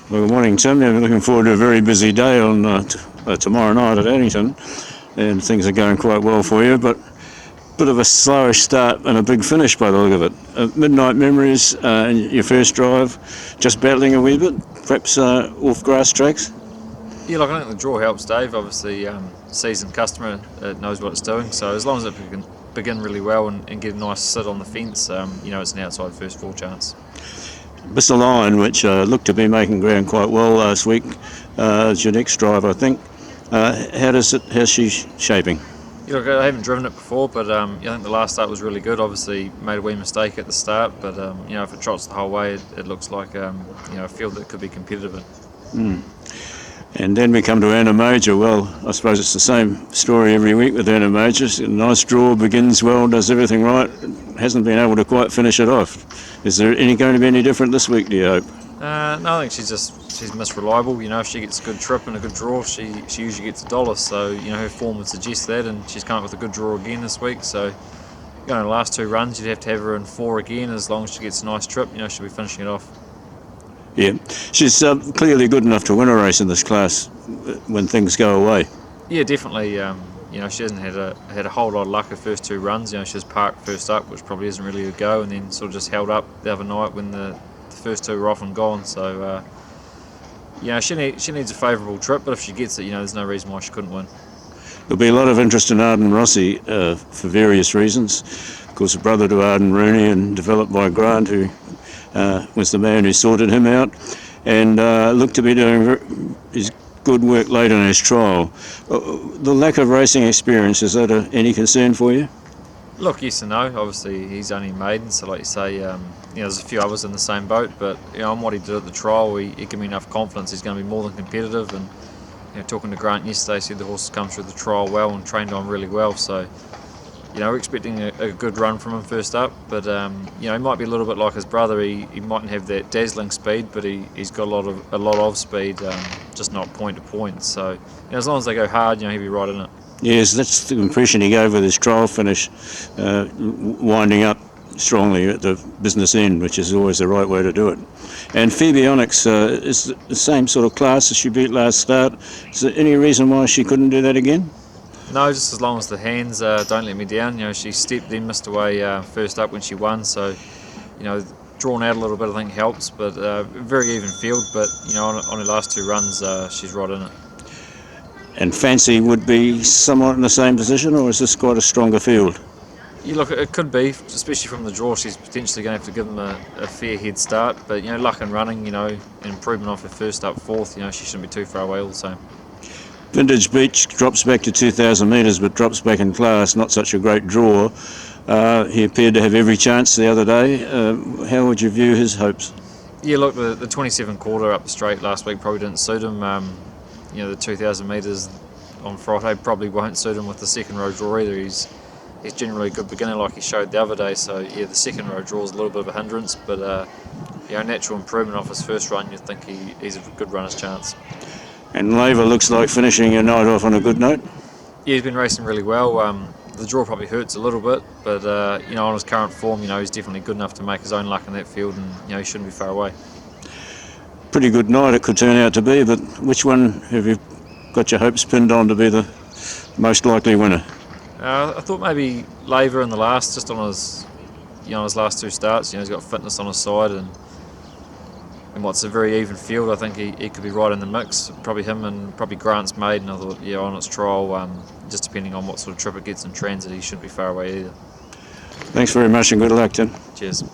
Well, good morning, Tim. Yeah, we're looking forward to a very busy day on tomorrow night at Addington, and things are going quite well for you, but a bit of a slowish start and a big finish by the look of it. Midnight Memories in your first drive, just battling a wee bit, perhaps off grass tracks. Yeah, look, I think the draw helps Dave. Obviously, seasoned customer, knows what it's doing. So as long as it can begin really well and get a nice sit on the fence, it's an outside first four chance. Bissell Lion, which looked to be making ground quite well last week, is your next drive, I think. How's she shaping? Yeah, look, I haven't driven it before, but I think the last start was really good. Obviously, made a wee mistake at the start, but if it trots the whole way, it looks like a field that could be competitive in. And then we come to Anna Major. Well, I suppose it's the same story every week with Anna Major. A nice draw, begins well, does everything right, hasn't been able to quite finish it off. Is there going to be any different this week, do you hope? No, I think she's Miss Reliable. If she gets a good trip and a good draw, she usually gets $1. So her form would suggest that, and she's come up with a good draw again this week. So the last two runs, you'd have to have her in 4 again. As long as she gets a nice trip, she'll be finishing it off. Yeah, she's clearly good enough to win a race in this class when things go away. Yeah, definitely. She hasn't had a whole lot of luck her first 2 runs. She was parked first up, which probably isn't really a go, and then sort of just held up the other night when the first 2 were off and gone. So she needs a favourable trip, but if she gets it, there's no reason why she couldn't win. There'll be a lot of interest in Arden Rossi for various reasons. Of course, a brother to Arden Rooney and developed by Grant, who was the man who sorted him out, and looked to be doing his good work late in his trial. The lack of racing experience, is that any concern for you? Look, yes and no. Obviously, he's only maiden, so like you say, there's a few others in the same boat, but on what he did at the trial, he gave me enough confidence he's going to be more than competitive. And talking to Grant yesterday, he said the horse has come through the trial well and trained on really well, so we're expecting a good run from him first up, but he might be a little bit like his brother. He mightn't have that dazzling speed, but he's got a lot of speed, just not point to point. So as long as they go hard, he'll be right in it. Yes, that's the impression he gave with his trial finish, winding up strongly at the business end, which is always the right way to do it. And Phoebe Onyx is the same sort of class as she beat last start. Is there any reason why she couldn't do that again? No, just as long as the hands don't let me down. She stepped, then missed away first up when she won, so drawn out a little bit I think helps, but very even field, but on her last 2 runs she's right in it. And Fancy would be somewhat in the same position, or is this quite a stronger field? Yeah, look, it could be, especially from the draw. She's potentially going to have to give them a fair head start, but luck and running, an improvement off her first up 4th, she shouldn't be too far away all the same. Vintage Beach drops back to 2,000 metres, but drops back in class. Not such a great draw. He appeared to have every chance the other day. How would you view his hopes? Yeah, look, the 27 quarter up the straight last week probably didn't suit him. The 2,000 metres on Friday probably won't suit him with the second row draw either. He's generally a good beginner like he showed the other day. So yeah, the second row draw is a little bit of a hindrance, but natural improvement off his first run. You'd think he's a good runner's chance. And Laver looks like finishing a night off on a good note. Yeah, he's been racing really well. The draw probably hurts a little bit, but on his current form, he's definitely good enough to make his own luck in that field, and he shouldn't be far away. Pretty good night it could turn out to be, but which one have you got your hopes pinned on to be the most likely winner? I thought maybe Laver in the last, just on his last 2 starts. He's got fitness on his side, and what's a very even field. I think he could be right in the mix. Probably him and probably Grant's maiden. I thought, on its trial, just depending on what sort of trip it gets in transit, he shouldn't be far away either. Thanks very much and good luck, Tim. Cheers.